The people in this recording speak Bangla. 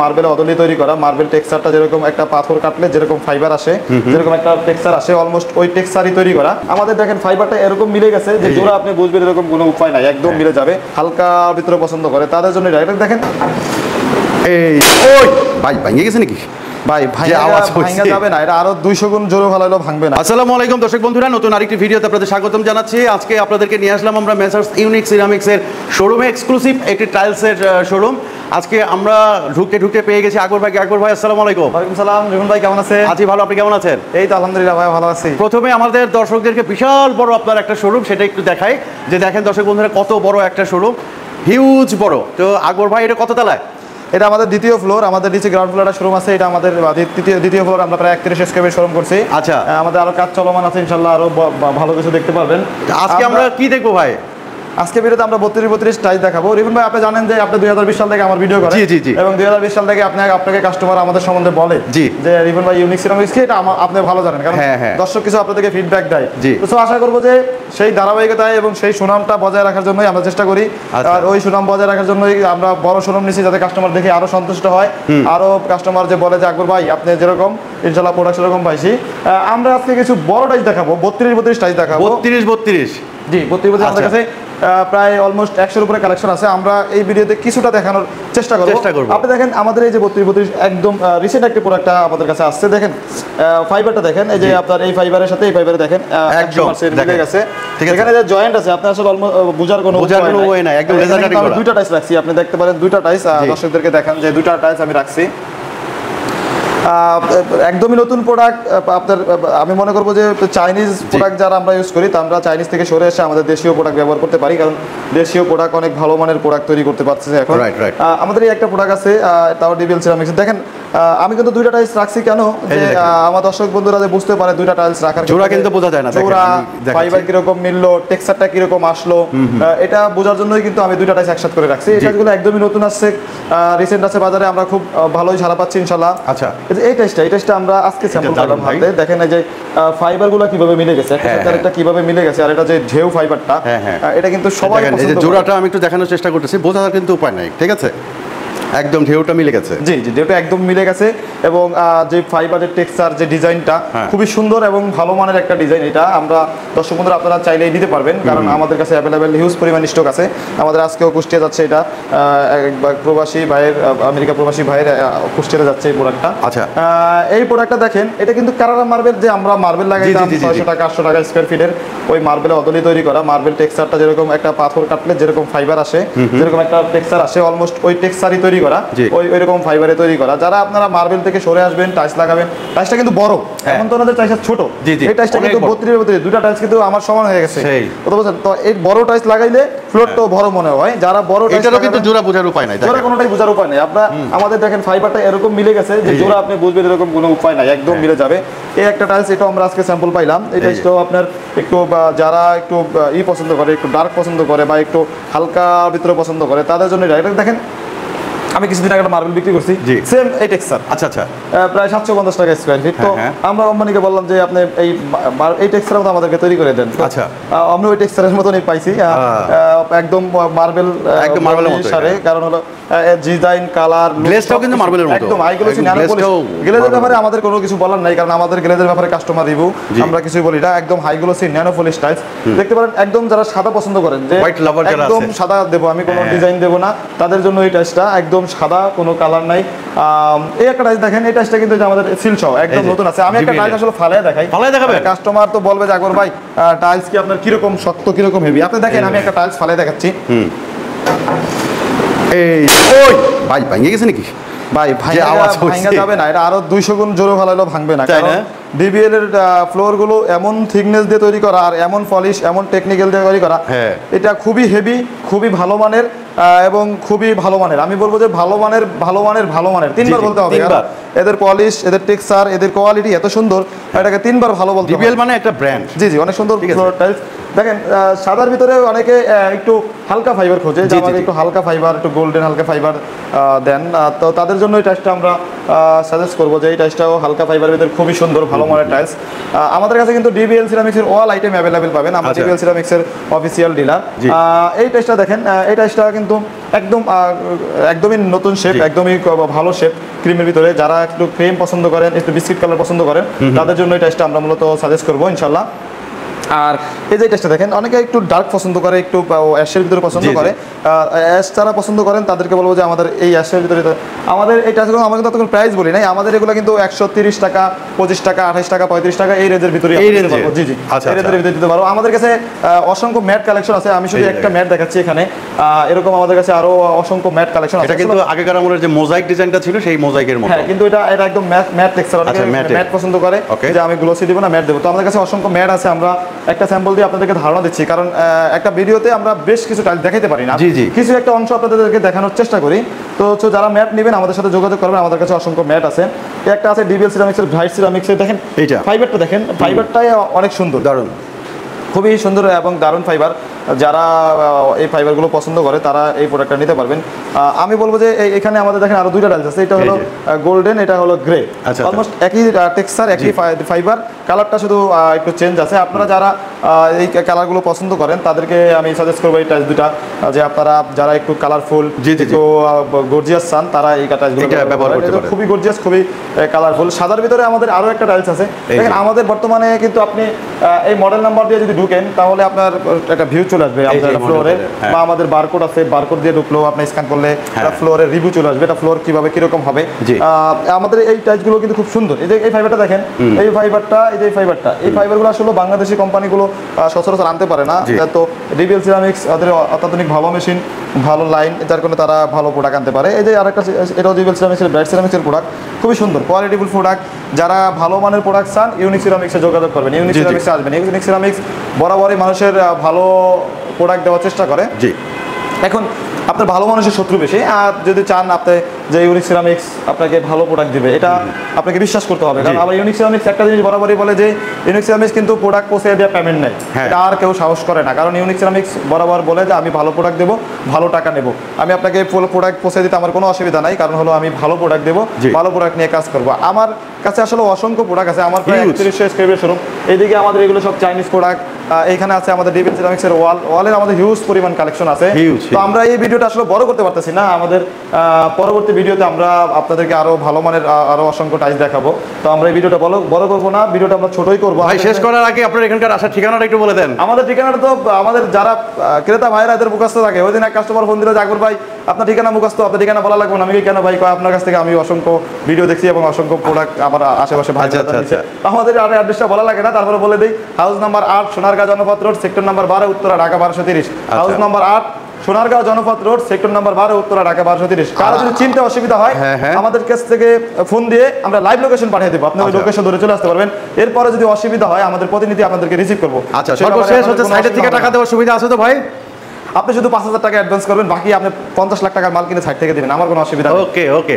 মার্বেল অদলি তৈরি করা মার্বেল টেক্সচারটা যেরকম একটা পাথর কাটলে যেরকম ফাইবার আসে যেরকম একটা টেক্সচার আসে অলমোস্ট ওই টেক্সচারই তৈরি করা। আমাদের দেখেন ফাইবারটা এরকম মিলে গেছে যে জোড়া আপনি বুঝবেন এরকম কোনো উপায় নাই, একদম মিলে যাবে। হালকা ভিতরে পছন্দ করে তাদের জন্য ডাইরেক্ট দেখেন এই ওই ভাই ভাঙে গেছে নাকি ভাই ভাই আওয়াজ ভাঙা যাবে না, এটা আরো 200 গুণ জোরে ভালো ভাঙবে না। আসসালামু আলাইকুম দর্শক বন্ধুরা, নতুন আরেকটি ভিডিওতে আপনাদের স্বাগতম জানাচ্ছি। আজকে আপনাদেরকে নিয়ে আসলাম আমরা মেসার্স ইউনিক সিরামিক্স এর শোরুমে, এক্সক্লুসিভ একটি টাইলসের শোরুম। আজকে আমরা ঢুকতে পেয়ে গেছি আকবর ভাই। আকবর ভাই আসসালামু আলাইকুম। ওয়ালাইকুম সালাম। জীবন ভাই কেমন আছেন? আছি ভালো, আপনি কেমন আছেন? এই তো আলহামদুলিল্লাহ ভাই ভালো আছি। প্রথমে আমাদের দর্শকদেরকে বিশাল বড় আপনার একটা শোরুম সেটা একটু দেখাই, যে দেখেন দর্শক বন্ধুরা কত বড় একটা শোরুম, হিউজ বড়। তো আকবর ভাই এটা কত তলায়? এটা আমাদের দ্বিতীয় ফ্লোর, আমাদের নিচে গ্রাউন্ড ফ্লোরে শোরুম আছে। এটা আমাদের দ্বিতীয় ফ্লোর, আমরা প্রায় 31 স্কয়ার শোরুম করছি। আচ্ছা, আমাদের আরো কাজ চলমান আছে, ইনশাআল্লাহ আরো ভালো কিছু দেখতে পারবেন। আজকে আমরা কি দেখবো ভাই? আজকে ভিডিওতে আমরা 32 টাইলস দেখাবো। রিপন ভাই আপনি জানেন যে আপনি 2020 সাল থেকে আমার ভিডিও করেন। জি। এবং 2020 সাল থেকে আপনাকে কাস্টমার আমাদের সম্বন্ধে বলে যে রিপন ভাই ইউনিক সিরামিক্স কি, এটা আপনি ভালো জানেন, কারণ দর্শক কিছু আপনাদেরকে ফিডব্যাক দেয়। তো আশা করব যে সেই ধারাবাহিকতায় এবং সেই সুনামটা বজায় রাখার জন্যই আমরা চেষ্টা করি। আর ওই সুনাম বজায় রাখার জন্যই আমরা বড় শোরুম নিছি, যাতে কাস্টমার দেখে আরো সন্তুষ্ট হয়। আরো কাস্টমার যে বলে যে আকবর ভাই আপনি যেরকম ইনশাআল্লাহ প্রোডাক্ট সেরকম পাইছি। আমরা আজকে কিছু বড় টাইলস দেখাবো, 32 টাইলস দেখাবো। 32 জি 32 আমাদের কাছে প্রায় অলমোস্ট 100-এর উপরে কালেকশন আছে। আমরা এই ভিডিওতে কিছুটা দেখানোর চেষ্টা করব। আপনি দেখেন আমাদের এই যে 32 একদম রিসেন্ট একটা প্রোডাক্ট আমাদের কাছে আসছে। দেখেন ফাইবারটা দেখেন, এই যে আপনার এই ফাইবারের সাথে এই ফাইবারে দেখেন 100% মিলে গেছে। এখানে যে জয়েন্ট আছে আপনি আসলে অলমোস্ট বোঝার কোনো ওয়ে নাই, একদম লেজার কাটিং করা। দুইটা টাইলস রাখছি, আপনি দেখতে পারেন দুইটা টাইলস। দর্শকদেরকে দেখান যে দুইটা টাইলস আমি রাখছি। একদমই নতুন প্রোডাক্ট। আপনার আমি মনে করবো যে চাইনিজ প্রোডাক্ট যারা আমরা ইউজ করি, তা আমরা চাইনিজ থেকে সরে এসে আমাদের দেশীয় প্রোডাক্ট ব্যবহার করতে পারি, কারণ দেশীয় প্রোডাক্ট অনেক ভালো মানের প্রোডাক্ট তৈরি করতে পারছে এখন। আমাদের এই একটা প্রোডাক্ট আছে, তাও ডিবিএল সিরামিক্স। দেখেন আমি কিন্তু দুইটা টাইলস রাখছি কেন, যে আমার দর্শক বন্ধুরা যে বুঝতে পারে দুইটা টাইলস রাখার জোড়া কিন্তু বোঝা যায় না, জোড়া ফাইবার কিরকম মিললো, টেক্সচারটা কিরকম আসলো, এটা বোঝার জন্যই কিন্তু আমি দুইটা টাইলস একসাথে করে রাখছি। এই টাইলসগুলো একদমই নতুন আসছে, রিসেন্ট আছে বাজারে, আমরা খুব ভালোই সাড়া পাচ্ছি ইনশাআল্লাহ। আচ্ছা, এই টাইলসটা আমরা আজকে স্যাম্পল করলাম হাতে। দেখেন এই যে ফাইবারগুলো কিভাবে মিলে গেছে, একটা কিভাবে মিলে গেছে, আর এটা যে ঢেউ ফাইবারটা, এটা কিন্তু সবাই পছন্দ করে। জোড়াটা আমি একটু দেখানোর চেষ্টা করতেছি, বোঝার কিন্তু উপায় নাই, ঠিক আছে? একদম ঢেউটা মিলে গেছে। জি ঢেউটা একদম মিলে গেছে। এবং যে ফাইবারের টেক্সচার, যে ডিজাইনটা খুবই সুন্দর এবং ভালো মানের একটা ডিজাইন। এটা আমরা দর্শক বন্ধুরা আপনারা চাইলেই নিতে পারবেন, কারণ আমাদের কাছে অ্যাভেলেবেল হিউজ পরিমাণ স্টক আছে। আমাদের আজকেও কুষ্টিয়া যাচ্ছে এটা, প্রবাসী ভাইয়ের, আমেরিকা প্রবাসী ভাইয়ের কুষ্টিয়া যাচ্ছে এই প্রোডাক্টটা। আচ্ছা, এই প্রোডাক্টটা দেখেন, এটা কিন্তু কারারা মার্বেল, যে আমরা মার্বেল লাগাইতাম 600 টাকা 800 টাকা স্কয়ার ফিটের, ওই মার্বেল অদলি তৈরি করা। মার্বেল টেক্সচারটা যেরকম একটা পাথর কাটলে যেরকম ফাইবার আসে, যেরকম একটা টেক্সচার আসে, অলমোস্ট ওই টেক্সচারই তৈরি করা, ওইরকম ফাইবারে তৈরি করা। যারা আপনারা মার্বেল থেকে সরে আসবেন, টাইলস লাগাবেন, টাইলসটা কিন্তু বড়, এমন তো ওনাদের টাইলস ছোট। এই টাইলসটা কিন্তু 32 দুইটা টাইলস কিন্তু আমার সমান হয়ে গেছে, কত বলছেন? তো এই বড় টাইলস লাগাইলে ফ্লোরটাও বড় মনে হয়। যারা বড় টাইলস, এটারও কিন্তু জোড়া বোঝার উপায় নাই, জোড়া কোনোটাই বোঝার উপায় নাই। আপনারা আমাদের দেখেন ফাইবারটা এরকম মিলে গেছে যে জোড়া আপনি বুঝবেন এরকম কোনো উপায় নাই, একদম মিলে যাবে। এই একটা টাইলস, এটাও আমরা আজকে স্যাম্পল পাইলাম। এই টাইলসটাও আপনার একটু যারা একটু পছন্দ করে, একটু ডার্ক পছন্দ করে বা একটু হালকা ভিতরে পছন্দ করে, তাদের জন্য ডাইরেক্ট দেখেন আমি কিছুদিন আগে মার্বেল বিক্রি করছি, সেম এই টেক্সচার। আচ্ছা, প্রায় 750 টাকা স্কয়ার ফিট। তো আমরা কোম্পানিকে বললাম যে আপনি এই টেক্সচারের মতো আমাদেরকে তৈরি করে দেন। আচ্ছা, আমরা ওই টেক্সচারের মতনই পাইছি, একদম মার্বেল, একদম মার্বেলের মতো। কারণ হলো ডিজাইন, কালার, গ্লেজটাও কিন্তু মার্বেলের মতো, একদম আইগুলোসি ন্যানো পলিশ। গ্লেজের ব্যাপারে আমাদের কোনো কিছু বলার নাই, কারণ আমাদের গ্লেজের ব্যাপারে কাস্টমার রিভিউ, আমরা কিছুই বলি না। একদম হাইগুলোসি ন্যানো পলিশ টাইলস দেখতে পারেন। একদম যারা সাদা পছন্দ করেন, যে একদম সাদা দেবো আমি, কোনো ডিজাইন দেবো না, তাদের জন্য এই টাইলসটা একদম সাদা, কোনো কালার নাই। এই একটা টাইলস দেখেন, এই টাইলসটা কিন্তু আমাদের সিল সহ একদম নতুন আছে। আমি একটা টাইলস আসলে ফালায় দেখাবেন, কাস্টমার তো বলবে যে আকবর ভাই টাইলস কি আপনার কিরকম শক্ত, কিরকম হেভি। আপনি দেখেন আমি একটা টাইলস ফালায় দেখাচ্ছি। এই ওই ভাই ভাঙে গেছে নাকি ভাই? আওয়াজ ভাঙা যাবে না, এটা আরো 200 গুণ জোরে ভালো ভাঙবে না, কারণ ডিবিএল এর ফ্লোর গুলো এমন থিকনেস দিয়ে তৈরি করা, আর এমন পলিশ, এমন টেকনিক্যাল দিয়ে তৈরি করা, এটা খুবই হেভি, খুবই ভালো মানের এবং খুবই ভালো মানের। আমি বলবো যে ভালো মানের তিনবার বলতে হবে। এদের পলিশ, এদের টেক্সচার, এদের কোয়ালিটি এত সুন্দর, এটাকে তিনবার ভালো বলতে হবে। ডিবিএল মানে একটা ব্র্যান্ড। জি অনেক সুন্দর ফ্লোর টাইলস। দেখেন সাদার ভিতরে অনেকে একটু হালকা ফাইবার খোঁজে, যে আমাকে একটু হালকা ফাইবার, একটু গোল্ডেন হালকা ফাইবার দেন, তো তাদের জন্য এই টাইলসটা আমরা সাজেস্ট করবো যে এই টাইলসটাও হালকা ফাইবারের ভিতরে খুবই সুন্দর, ভালো মানের টাইলস। আমাদের কাছে কিন্তু ডিবিএল সিরামিক্সের অল আইটেম অ্যাভেলেবেল পাবেন, আমরা ডিবিএল সিরামিক্সের অফিসিয়াল ডিলার। এই টাইলসটা দেখেন, এই টাইলসটা কিন্তু একদমই নতুন শেপ, একদমই ভালো শেপ ক্রিমের ভিতরে। যারা একটু ক্রিম পছন্দ করেন, একটু বিস্কিট কালার পছন্দ করেন, তাদের জন্য এই টাইলসটা আমরা মূলত সাজেস্ট করবো ইনশাল্লাহ। আর এই যে টেস্টটা দেখেন, অনেকে একটু ডার্ক পছন্দ করে, একটু অ্যাশের ভিতরে পছন্দ করে, অ্যাশ যারা পছন্দ করেন তাদেরকে বলবো যে আমাদের এই অ্যাশের ভিতরে আমাদের এই টাইলসগুলো আমরা কিন্তু তখন প্রাইস বলি নাই, আমাদের এগুলো কিন্তু 130 টাকা, 25 টাকা, 28 টাকা, 35 টাকা এই রেঞ্জের ভিতরে জি জি এই রেঞ্জের ভিতরে দিতে পারবো। আমাদের কাছে অসংখ্য ম্যাট কালেকশন আছে, আমি শুধু একটা ম্যাট দেখাচ্ছি এখানে, এরকম আমাদের কাছে আরো অসংখ্য ম্যাট কালেকশন আছে। এটা কিন্তু আগেকার আমলের যে মোজাইক ডিজাইনটা ছিল সেই মোজাইকের মতো। হ্যাঁ, কিন্তু এটা একদম ম্যাট টেক্সচার, অনেকে ম্যাট পছন্দ করে যে আমি গ্লোসি দিব না, ম্যাট দেবো। তো আমাদের কাছে অসংখ্য ম্যাট আছে, আমরা একটা স্যাম্পল দিয়ে আপনাদেরকে ধারণা দিচ্ছি, কারণ একটা ভিডিওতে আমরা বেশ কিছু টাইল দেখাতে পারি না, কিছু একটা অংশ আপনাদেরকে দেখানোর চেষ্টা করি। তো যারা ম্যাট নেবেন আমাদের সাথে যোগাযোগ করবেন, আমাদের কাছে অসংখ্য ম্যাট আছে। একটা আছে ডিবিএল সিরামিক্সের ব্রাইট সিরামিক্সের, দেখেন এইটা ফাইবারটা দেখেন, ফাইবারটাই অনেক সুন্দর, দারুণ, খুবই সুন্দর এবং দারুণ ফাইবার। যারা এই ফাইবারগুলো পছন্দ করে তারা এই প্রোডাক্টটা নিতে পারবেন। আমি বলবো যে এখানে আমাদের দেখেন আরো দুইটা টাইলস আছে, এটা হলো গোল্ডেন, এটা হলো গ্রে, অলমোস্ট একই টেক্সচার, একই ফাইবার, কালারটা শুধু একটু চেঞ্জ আছে। আপনারা যারা এই কালারগুলো পছন্দ করেন তাদেরকে আমি সাজেস্ট করবো এই টাইলস দুটা, যে আপনারা যারা একটু কালারফুল, একটু গর্জিয়াস চান, তারা এই টাইলসগুলো ব্যবহার করতে পারেন। খুবই গর্জিয়াস, খুবই কালারফুল। সাদার ভিতরে আমাদের আরো একটা টাইলস আছে, দেখেন আমাদের বর্তমানে কিন্তু আপনি এই মডেল নাম্বার দিয়ে যদি ঢুকেন তাহলে আপনার একটা ভিউ চলে আসবে আমাদের ফ্লোরে, বা আমাদের বারকোড আছে, বারকোড দিয়ে ঢুকলেও আপনি স্ক্যান করলে ফ্লোরের রিভিউ চলে আসবে, এটা ফ্লোর কিভাবে কিরকম হবে। আমাদের এই টাইলসগুলো কিন্তু খুব সুন্দর। এই যে এই ফাইবারটা দেখেন, এই ফাইবারটা, এই ফাইবারগুলো আসলে বাংলাদেশি কোম্পানিগুলো সচরাচর আনতে পারে না। তো ডিবিএল সিরামিক্স ওদের অত্যাধুনিক ভালো মেশিন, ভালো লাইন, যার কারণে তারা ভালো প্রোডাক্ট আনতে পারে। এই যে আরেকটা, এটাও ডিবিএল সিরামিক্সের ব্রাইট সিরামিক্সের প্রোডাক্ট, খুবই সুন্দর কোয়ালিটিফুল প্রোডাক্ট। যারা ভালো মানের প্রোডাক্ট চান ইউনিক সিরামিক্সে যোগাযোগ করবেন, ইউনিক সিরামিক্সে আসবেন। ইউনিক সিরামিক্স বরাবরই মানুষের ভালো প্রোডাক্ট দেওয়ার চেষ্টা করে। এখন আপনার ভালো মানুষের শত্রু বেশি, আর যদি চান আপনি যে ইউনিক সিরামিক্স আপনাকে ভালো প্রোডাক্ট দিবে, এটা আপনাকে বিশ্বাস করতে হবে। কারণ আবার ইউনিক সিরামিক্স একটা জিনিস বরাবরই বলে যে ইউনিক সিরামিক্স কিন্তু প্রোডাক্ট পৌঁছে দেওয়া পেমেন্ট নেই, এটা আর কেউ সাহস করে না। কারণ ইউনিক সিরামিক্স বরাবর বলে যে আমি ভালো প্রোডাক্ট দেবো, ভালো টাকা নেব, আমি আপনাকে ফুল প্রোডাক্ট পৌঁছে দিতে আমার কোনো অসুবিধা নাই, কারণ হলো আমি ভালো প্রোডাক্ট দেবো, ভালো প্রোডাক্ট নিয়ে কাজ করবো। আমার কাছে আসলে অসংখ্য প্রোডাক্ট আছে, আমার প্রায় 3100 স্কয়ার শোরুম। এইদিকে আমাদের এগুলো সব চাইনিজ প্রোডাক্ট, এইখানে আছে আমাদের ডিবিএল সিরামিক্সের ওয়ালের আমাদের হিউজ পরিমাণ কালেকশন আছে। তো আমরা এই ভিডিওটা আসলে বড় করতে পারতেছি না, আমাদের পরবর্তী ভিডিওতে আমরা আপনাদেরকে আরো ভালো মানের আরো অসংখ্য টাইলস দেখাবো। তো আমরা এই ভিডিওটা বড় করবো না, ভিডিওটা আমরা ছোটই করবো। ভাই শেষ করার আগে আপনার এখানকার আসার ঠিকানাটা একটু বলে দেন। আমাদের ঠিকানাটা তো আমাদের যারা ক্রেতা ভাইরা এদের মুখস্থ থাকে, ওই দিন এক কাস্টমার ফোন দিল যে আকবর ভাই আপনার ঠিকানা মুখস্থ, আপনার ঠিকানা বলা লাগবে না। আমি কেন ভাই, আপনার কাছ থেকে আমি অসংখ্য ভিডিও দেখছি এবং অসংখ্য প্রোডাক্ট আমার আশেপাশে ভাই আমাদের আর অ্যাড্রেসটা বলা লাগে না, তারপরে বলে দিই house number 8 Sonargaon Janapath road, sector number 12, Uttara, Dhaka 1230। House number 8 Sonargaon Janapath road, sector number 12, Uttara, Dhaka 1230। কারো যদি চিনতে অসুবিধা হয় আমাদের কাছ থেকে ফোন দিয়ে আমরা লাইভ লোকেশন পাঠিয়ে দেবো, আপনি ওই লোকেশন ধরে চলে আসতে পারবেন। এরপরে যদি অসুবিধা হয় আমাদের প্রতিনিধি আপনাদেরকে রিসিভ করবো। আচ্ছা, সর্বশেষ হচ্ছে সাইডের থেকে টাকা দেওয়ার সুবিধা আছে তো ভাই? আপনি শুধু 5000 টাকা অ্যাডভান্স করবেন, বাকি আপনি 50 লাখ টাকার মাল কিনে সাইড থেকে দিবেন, আমার কোনো অসুবিধা নেই। ওকে ওকে।